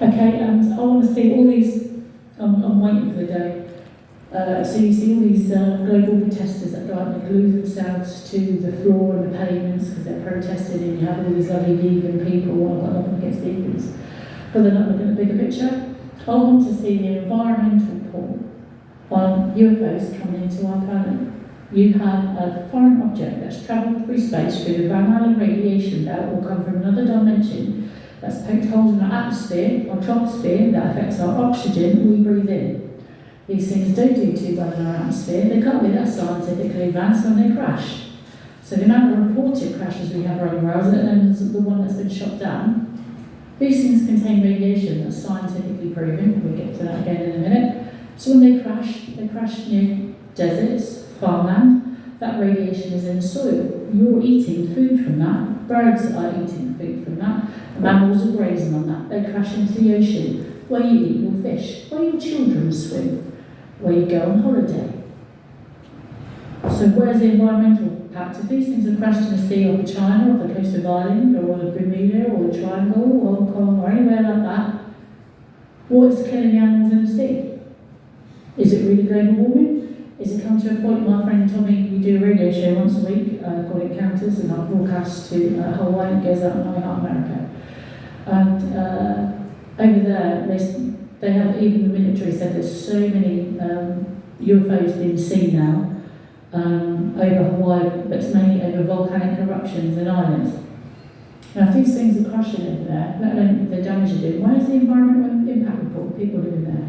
Okay, and I want to see all these, I'm waiting for the day. So you see all these global protesters that go out and glue themselves to the floor and the pavements because they're protesting, and you have all these lovely vegan people. Well, I've got nothing against vegans, but they're not looking at the bigger picture. I want to see the environmental report on UFOs coming into our planet. You have a foreign object that's travelled through space through the Van Allen radiation belt or come from another dimension that's poked holes in our atmosphere, our troposphere, that affects our oxygen we breathe in. These things don't do too well in our atmosphere. They can't be that scientifically advanced when they crash. So the amount of reported crashes we have around the world, and the one that's been shot down, these things contain radiation that's scientifically proven. We'll get to that again in a minute. So when they crash near deserts, farmland, that radiation is in the soil. You're eating food from that. Birds are eating food from that. Mammals are grazing on that. They crash into the ocean, where you eat your fish, where your children swim, where you go on holiday. So where's the environmental impact? If these things are crashed in the sea off China, off the coast of Ireland, or the Bermuda, or the Triangle, or Hong Kong, or anywhere like that, what's killing the animals in the sea? Is it really global warming? Is it come to a point, my friend Tommy, we do a radio show once a week called Encounters, and I'll broadcast to Hawaii, and it goes out on iHeart America. And over there, they have, even the military said there's so many UFOs being seen now over Hawaii, but it's mainly over volcanic eruptions and islands. Now, if these things are crashing over there, let alone the damage they're doing, where's the environmental impact report of people living there?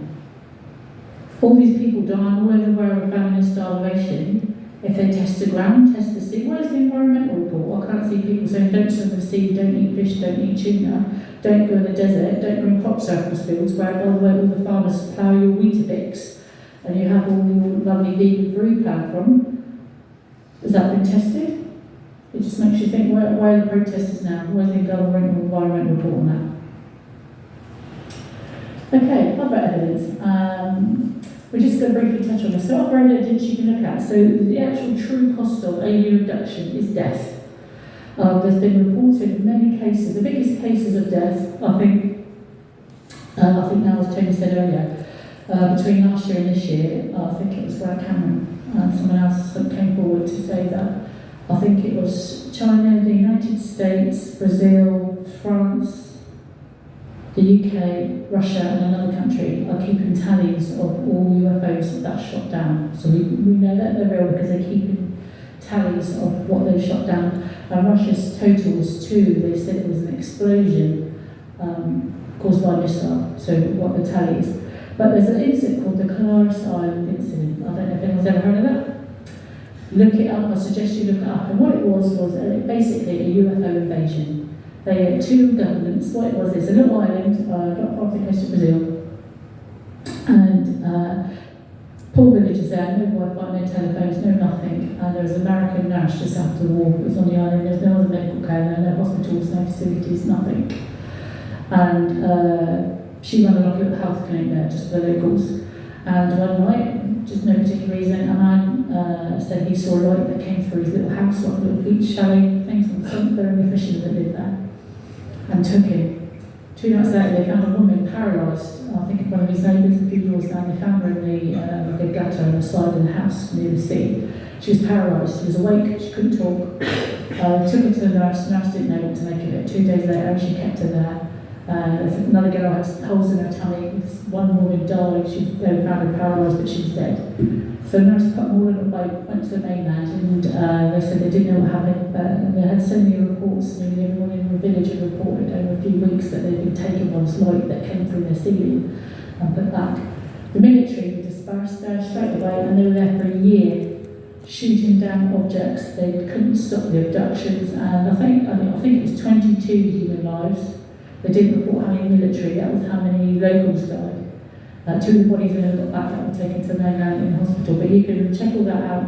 All these people dying all over the world of famine and starvation. If they test the ground, test the sea, where's the environmental report? I can't see people saying don't swim in the sea, don't eat fish, don't eat tuna, don't go in the desert, don't bring crop surplus fields, where, by the way, all the farmers plough your Weetabix and you have all your lovely vegan food ploughed from. Has that been tested? It just makes you think, where are the protesters now? Where's the governmental environmental report on that? Okay, other evidence. We're just going to briefly touch on this. So other evidence you can look at. So the actual true cost of alien abduction is death. There's been reported many cases. The biggest cases of death, I think now, as Tony said earlier, between last year and this year, I think it was Brad Cameron, someone else came forward to say that. I think it was China, the United States, Brazil, France, the UK, Russia and another country are keeping tallies of all UFOs that's shot down. So we know that they're real because they're keeping tallies of what they've shot down. And Russia's total was 2. They said it was an explosion caused by a missile, so what the tally is. But there's an incident called the Canaris Island incident. I don't know if anyone's ever heard of that. Look it up, I suggest you look it up. And what it was basically a UFO invasion. They had 2 governments. What it was, it's a little island, not far off the coast of Brazil. And poor villages there, no Wi-Fi, no telephones, no nothing. And there was an American nurse just after the war. It was on the island, there's no other medical care, no hospitals, no facilities, nothing. And she ran a little health clinic there, just for the locals. And one night, just no particular reason, a man said he saw a light that came through his little house, like a little beach chalet, things on something. There were only fishermen that lived there, and took him. 2 nights later, they found a woman paralysed. I think one of his neighbours, a few doors down, they found her in the gutter on the side of the house near the sea. She was paralysed. She was awake. She couldn't talk. Took her to the nurse. The nurse didn't know what to make of it. 2 days later, she kept her there. Another girl had holes in her tummy. One woman died. They found her paralysed, but she was dead. So the nurse put them all in a boat, went to the mainland, and they said they didn't know what happened. But they had so many reports. Nearly everyone in the village had reported over a few weeks that they'd been taken by this light that came through their ceiling and put back. The military were dispersed there straight away, and they were there for a year, shooting down objects. They couldn't stop the abductions, and I think it was 22 human lives. They didn't report how many military, that was how many locals died. 2 of the bodies never got back, that were taken to the mainland in hospital. But you can check all that out.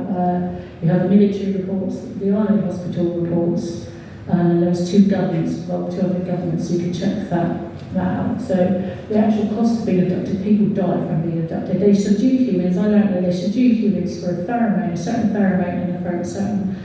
You have the military reports, the island hospital reports, and there was 2 governments, well, 2 other governments, so you can check that out. So the actual cost of being abducted, people die from being abducted. They subdue humans, I don't know, they subdue humans for a certain pheromone and a certain